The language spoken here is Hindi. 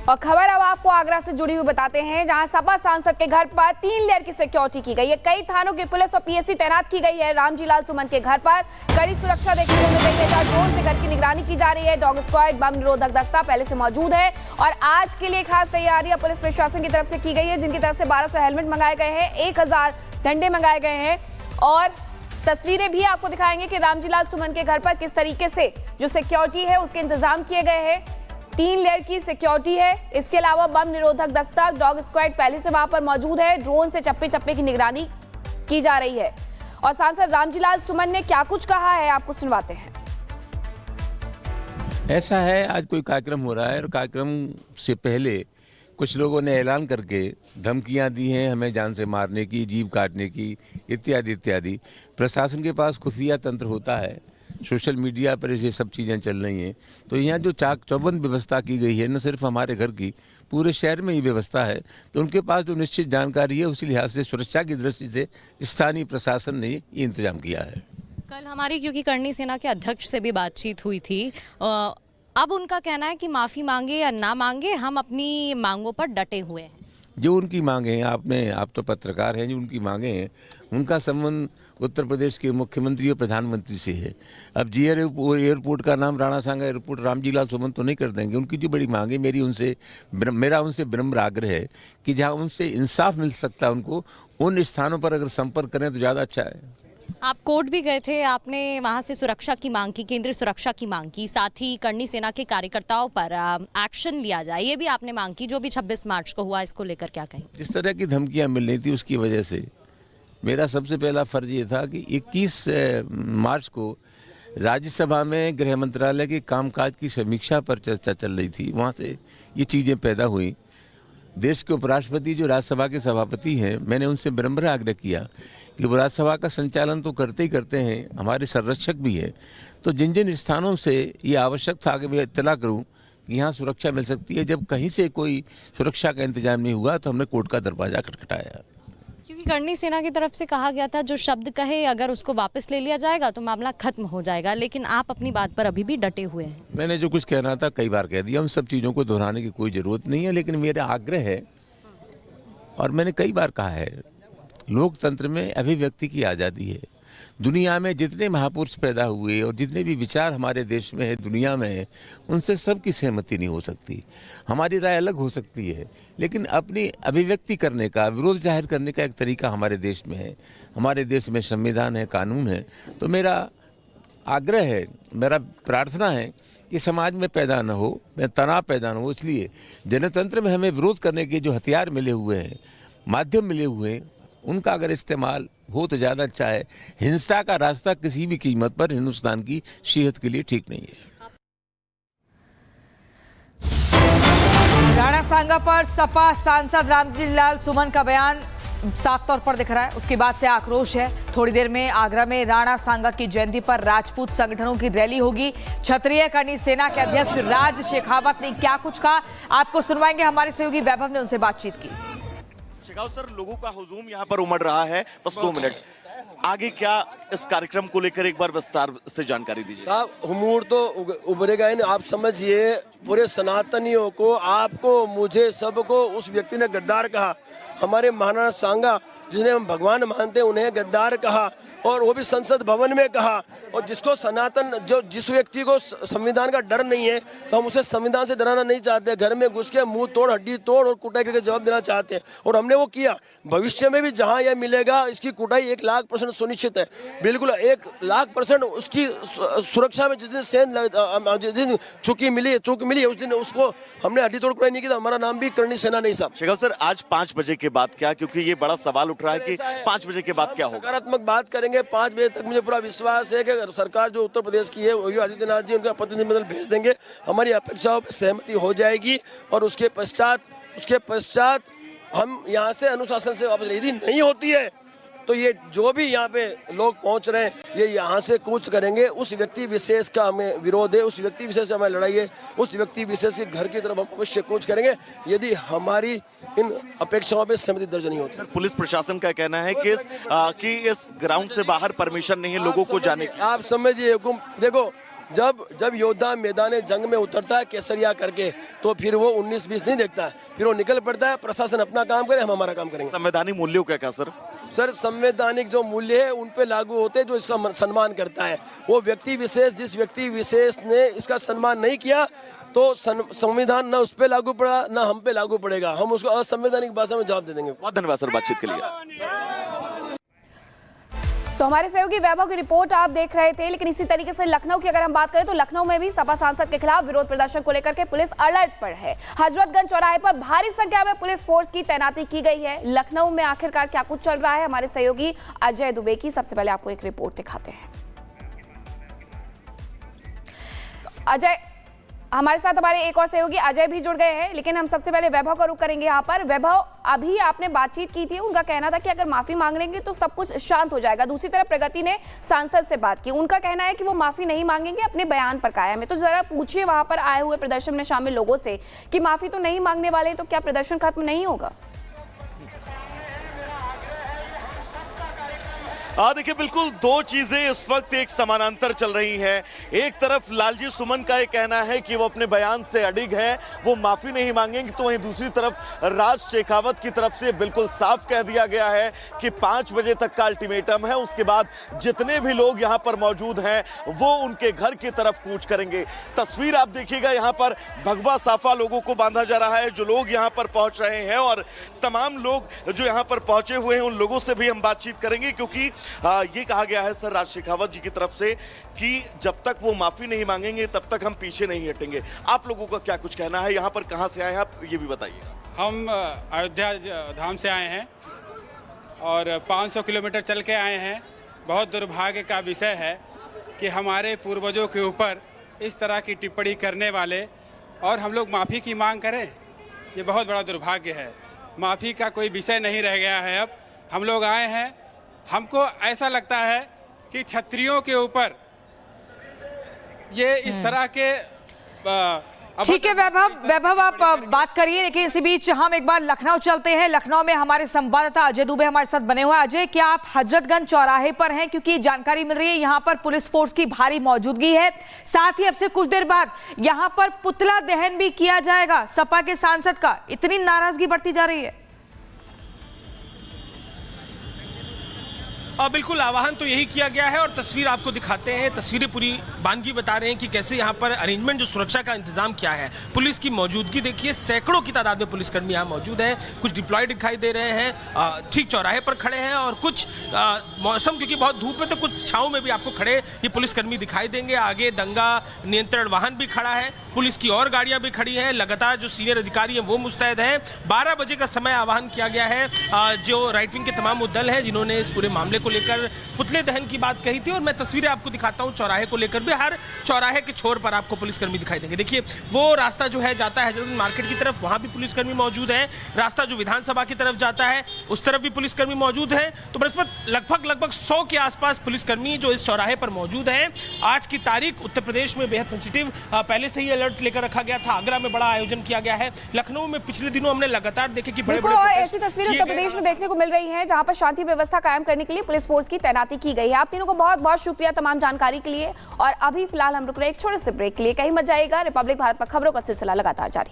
और खबर अब आपको आगरा से जुड़ी हुई बताते हैं, जहां सपा सांसद के घर पर 3 लेयर की सिक्योरिटी की गई है। कई थानों की पुलिस और पीएससी तैनात की गई है। रामजी लाल सुमन के घर पर कड़ी सुरक्षा देखने को मिल रही है, जहां ड्रोन से घर की निगरानी की जा रही है। डॉग स्क्वाड, बम निरोधक दस्ता पहले से मौजूद है और आज के लिए खास तैयारियां पुलिस प्रशासन की तरफ से की गई है, जिनकी तरफ से 1200 हेलमेट मंगाए गए हैं, 1000 डंडे मंगाए गए हैं और तस्वीरें भी आपको दिखाएंगे कि रामजी लाल सुमन के घर पर किस तरीके से जो सिक्योरिटी है उसके इंतजाम किए गए हैं। 3 लेयर की सिक्योरिटी है। इसके अलावा बम निरोधक दस्ता, डॉग स्क्वाड पहले से वहां पर मौजूद है। ड्रोन से चप्पे चप्पे की निगरानी की जा रही है और सांसद रामजी लाल सुमन ने क्या कुछ कहा है आपको सुनवाते हैं। ऐसा है, आज कोई कार्यक्रम हो रहा है और कार्यक्रम से पहले कुछ लोगों ने ऐलान करके धमकियां दी हैं हमें जान से मारने की, जीभ काटने की, इत्यादि इत्यादि। प्रशासन के पास खुफिया तंत्र होता है, सोशल मीडिया पर ये सब चीज़ें चल रही हैं। तो यहाँ जो चाक चौबंद व्यवस्था की गई है, न सिर्फ हमारे घर की, पूरे शहर में ही व्यवस्था है। तो उनके पास जो निश्चित जानकारी है उसी लिहाज से सुरक्षा की दृष्टि से स्थानीय प्रशासन ने ये इंतजाम किया है। कल हमारी क्योंकि करणी सेना के अध्यक्ष से भी बातचीत हुई थी, अब उनका कहना है कि माफ़ी मांगे या ना मांगे, हम अपनी मांगों पर डटे हुए हैं। जो उनकी मांगे हैं, आप तो पत्रकार हैं, जो उनकी मांगे हैं उनका संबंध उत्तर प्रदेश के मुख्यमंत्री और प्रधानमंत्री से है। अब जी एयरपोर्ट का नाम राणा सांगा एयरपोर्ट रामजी लाल सुमन तो नहीं कर देंगे। उनकी जो बड़ी मांगे, मेरा उनसे विनम्र आग्रह है कि जहाँ उनसे इंसाफ मिल सकता है उनको उन स्थानों पर अगर संपर्क करें तो ज़्यादा अच्छा है। आप कोर्ट भी गए थे, आपने वहां से सुरक्षा की मांग की, केंद्रीय सुरक्षा की मांग की, साथ ही करणी सेना के कार्यकर्ताओं पर एक्शन लिया जाए, ये भी आपने मांग की। जो भी 26 मार्च को हुआ, इसको लेकर क्या कहें? जिस तरह की धमकियां मिल रही थी उसकी वजह से मेरा सबसे पहला फर्ज ये था कि 21 मार्च को राज्यसभा में गृह मंत्रालय के कामकाज की समीक्षा पर चर्चा चल रही थी, वहाँ से ये चीज़ें पैदा हुई। देश के उपराष्ट्रपति जो राज्यसभा के सभापति हैं, मैंने उनसे विनम्र आग्रह किया कि वो राज्यसभा का संचालन तो करते ही करते हैं, हमारे संरक्षक भी हैं। तो जिन जिन स्थानों से ये आवश्यक था कि मैं इत्तला करूं कि यहाँ सुरक्षा मिल सकती है, जब कहीं से कोई सुरक्षा का इंतजाम नहीं हुआ तो हमने कोर्ट का दरवाजा खटखटाया। क्योंकि करणी सेना की तरफ से कहा गया था जो शब्द कहे अगर उसको वापस ले लिया जाएगा तो मामला खत्म हो जाएगा, लेकिन आप अपनी बात पर अभी भी डटे हुए हैं। मैंने जो कुछ कहना था कई बार कह दिया, उन सब चीज़ों को दोहराने की कोई ज़रूरत नहीं है। लेकिन मेरा आग्रह है और मैंने कई बार कहा है, लोकतंत्र में अभिव्यक्ति की आज़ादी है। दुनिया में जितने महापुरुष पैदा हुए और जितने भी विचार हमारे देश में है, दुनिया में है, उनसे सबकी सहमति नहीं हो सकती। हमारी राय अलग हो सकती है, लेकिन अपनी अभिव्यक्ति करने का, विरोध जाहिर करने का एक तरीका हमारे देश में है। हमारे देश में संविधान है, कानून है। तो मेरा आग्रह है, मेरा प्रार्थना है कि समाज में पैदा न हो, तनाव पैदा न हो। इसलिए जनतंत्र में हमें विरोध करने के जो हथियार मिले हुए हैं, माध्यम मिले हुए हैं, उनका अगर इस्तेमाल हो तो ज़्यादा अच्छा है। हिंसा का रास्ता किसी भी कीमत पर हिंदुस्तान की सेहत के लिए ठीक नहीं है। राणा सांगा पर सपा सांसद रामजी लाल सुमन का बयान साफ तौर पर दिख रहा है, उसके बाद से आक्रोश है। थोड़ी देर में आगरा में राणा सांगा की जयंती पर राजपूत संगठनों की रैली होगी। क्षत्रिय करणी सेना के अध्यक्ष राज शेखावत ने क्या कुछ कहा आपको सुनवाएंगे। हमारे सहयोगी वैभव ने उनसे बातचीत की। शेखावत सर, लोगों का हुजूम यहाँ पर उमड़ रहा है, बस 2 मिनट आगे क्या इस कार्यक्रम को लेकर एक बार विस्तार से जानकारी दीजिए। साहब, हुमूर तो उभरेगा ही नहीं। आप समझिए, पूरे सनातनियों को, आपको, मुझे, सबको उस व्यक्ति ने गद्दार कहा। हमारे महाराणा सांगा जिन्हें हम भगवान मानते हैं उन्हें गद्दार कहा, और वो भी संसद भवन में कहा। और जिसको सनातन, जिस व्यक्ति को संविधान का डर नहीं है, तो हम उसे संविधान से डराना नहीं चाहते। घर में घुस के मुंह तोड़, हड्डी तोड़ और कुटाई करके जवाब देना चाहते हैं, और हमने वो किया। भविष्य में भी जहां यह मिलेगा, इसकी कुटाई 1,00,000% सुनिश्चित है। बिल्कुल 1,00,000% उसकी सुरक्षा में जिस दिन चूक मिली है, उस दिन उसको हमने हड्डी तोड़ कुटाई नहीं की। हमारा नाम भी करणी सेना नहीं साहब। शेखावत सर, आज 5 बजे के बाद क्या, क्योंकि ये बड़ा सवाल उठ रहा है कि 5 बजे के बाद क्या होगा? सकारात्मक बात करेंगे। 5 बजे तक मुझे पूरा विश्वास है कि सरकार जो उत्तर प्रदेश की है, योगी आदित्यनाथ जी उनका प्रतिनिधिमंडल भेज देंगे। हमारी अपेक्षाओं पर सहमति हो जाएगी और उसके पश्चात हम यहाँ से अनुशासन से वापस, यदि नहीं होती है तो ये जो भी यहाँ पे लोग पहुँच रहे हैं, ये यहाँ से कूच करेंगे। उस व्यक्ति विशेष का हमें विरोध है, उस व्यक्ति विशेष से हमें लड़ाई है, उस व्यक्ति विशेष के घर की तरफ हम अवश्य कूच करेंगे यदि हमारी इन अपेक्षाओं पे सहमति दर्ज नहीं होती। पुलिस प्रशासन का कहना है कि इस ग्राउंड से बाहर परमिशन नहीं है लोगों को जाने की। आप समझिए, देखो जब योद्धा मैदान जंग में उतरता है केसरिया करके, तो फिर वो 19-20 नहीं देखता है, फिर वो निकल पड़ता है। प्रशासन अपना काम करे, हम हमारा काम करेंगे। संवैधानिक मूल्यों का क्या सर? सर, संवैधानिक जो मूल्य है उन पे लागू होते हैं जो इसका सम्मान करता है। वो व्यक्ति विशेष, जिस व्यक्ति विशेष ने इसका सम्मान नहीं किया, तो संविधान न उस पे लागू पड़ा न हम पे लागू पड़ेगा। हम उसको असंवैधानिक भाषा में जवाब दे देंगे। बहुत धन्यवाद सर बातचीत के लिए। तो हमारे सहयोगी वैभव की रिपोर्ट आप देख रहे थे। लेकिन इसी तरीके से लखनऊ की अगर हम बात करें तो लखनऊ में भी सपा सांसद के खिलाफ विरोध प्रदर्शन को लेकर के पुलिस अलर्ट पर है। हजरतगंज चौराहे पर भारी संख्या में पुलिस फोर्स की तैनाती की गई है। लखनऊ में आखिरकार क्या कुछ चल रहा है, हमारे सहयोगी अजय दुबे की सबसे पहले आपको एक रिपोर्ट दिखाते हैं। अजय, हमारे साथ हमारे एक और सहयोगी अजय भी जुड़ गए हैं, लेकिन हम सबसे पहले वैभव का रुख करेंगे। यहाँ पर वैभव, अभी आपने बातचीत की थी, उनका कहना था कि अगर माफी मांग लेंगे तो सब कुछ शांत हो जाएगा। दूसरी तरफ प्रगति ने सांसद से बात की, उनका कहना है कि वो माफी नहीं मांगेंगे, अपने बयान पर कायम है। तो जरा पूछिए वहां पर आए हुए प्रदर्शन में शामिल लोगों से कि माफी तो नहीं मांगने वाले, तो क्या प्रदर्शन खत्म नहीं होगा? देखिए, बिल्कुल दो चीजें इस वक्त एक समानांतर चल रही हैं। एक तरफ लालजी सुमन का ये कहना है कि वो अपने बयान से अडिग है, वो माफी नहीं मांगेंगे, तो वहीं दूसरी तरफ राज शेखावत की तरफ से बिल्कुल साफ कह दिया गया है कि 5 बजे तक का अल्टीमेटम है, उसके बाद जितने भी लोग यहाँ पर मौजूद हैं वो उनके घर की तरफ कूच करेंगे। तस्वीर आप देखिएगा, यहाँ पर भगवा साफा लोगों को बांधा जा रहा है, जो लोग यहाँ पर पहुंच रहे हैं, और तमाम लोग जो यहाँ पर पहुंचे हुए हैं उन लोगों से भी हम बातचीत करेंगे, क्योंकि ये कहा गया है सर राज शेखावत जी की तरफ से कि जब तक वो माफी नहीं मांगेंगे तब तक हम पीछे नहीं हटेंगे। आप लोगों का क्या कुछ कहना है? यहाँ पर कहाँ से आए हैं आप, ये भी बताइएगा। हम अयोध्या धाम से आए हैं और 500 किलोमीटर चल के आए हैं। बहुत दुर्भाग्य का विषय है कि हमारे पूर्वजों के ऊपर इस तरह की टिप्पणी करने वाले और हम लोग माफ़ी की मांग करें, ये बहुत बड़ा दुर्भाग्य है। माफ़ी का कोई विषय नहीं रह गया है। अब हम लोग आए हैं, हमको ऐसा लगता है कि छत्रियों के ऊपर ये इस तरह के ठीक है वैभव आप बात करिए, लेकिन इसी बीच हम एक बार लखनऊ चलते हैं। लखनऊ में हमारे संवाददाता अजय दुबे हमारे साथ बने हुए हैं। अजय, क्या आप हजरतगंज चौराहे पर हैं? क्योंकि जानकारी मिल रही है यहाँ पर पुलिस फोर्स की भारी मौजूदगी है, साथ ही अब से कुछ देर बाद यहाँ पर पुतला दहन भी किया जाएगा सपा के सांसद का। इतनी नाराजगी बढ़ती जा रही है। बिल्कुल, आह्वान तो यही किया गया है और तस्वीर आपको दिखाते हैं। तस्वीरें पूरी बानगी बता रहे हैं कि कैसे यहाँ पर अरेंजमेंट, जो सुरक्षा का इंतजाम किया है, पुलिस की मौजूदगी देखिए, सैकड़ों की तादाद में पुलिसकर्मी यहाँ मौजूद हैं। कुछ डिप्लॉयड दिखाई दे रहे हैं, ठीक चौराहे पर खड़े हैं, और कुछ मौसम क्योंकि बहुत धूप है तो कुछ छाँव में भी आपको खड़े ये पुलिसकर्मी दिखाई देंगे। आगे दंगा नियंत्रण वाहन भी खड़ा है, पुलिस की और गाड़ियाँ भी खड़ी हैं। लगातार जो सीनियर अधिकारी हैं वो मुस्तैद हैं। 12 बजे का समय आह्वान किया गया है। जो राइट विंग के तमाम मुद्दल हैं जिन्होंने इस पूरे मामले को लेकर पुतले दहन की बात कही थी, और मैं तस्वीरें आपको दिखाता हूं चौराहे को लेकर भी। हर चौराहे के छोर पर आपको पुलिसकर्मी दिखाई देंगे। देखिए, वो रास्ता जो है जाता है हजरतगंज मार्केट की तरफ, वहां भी पुलिसकर्मी मौजूद है। रास्ता जो विधानसभा की तरफ जाता है उस तरफ भी पुलिसकर्मी मौजूद है। तो बृहस्पत लगभग 100 के आसपास पुलिसकर्मी जो इस चौराहे पर मौजूद हैं। आज की तारीख उत्तर प्रदेश में बेहद सेंसिटिव, पहले से ही अलर्ट लेकर रखा गया था। आगरा में बड़ा आयोजन किया गया है। लखनऊ में पिछले दिनों हमने लगातार देखे कि बड़े और ऐसी तस्वीरें उत्तर प्रदेश में देखने को मिल रही है जहां पर शांति व्यवस्था कायम करने के लिए पुलिस फोर्स की तैनाती की गई है। आप तीनों को बहुत बहुत शुक्रिया तमाम जानकारी के लिए। और अभी फिलहाल हम रुक रहे एक छोटे से ब्रेक के लिए, कहीं मत जाइएगा। रिपब्लिक भारत पर खबरों का सिलसिला लगातार जारी।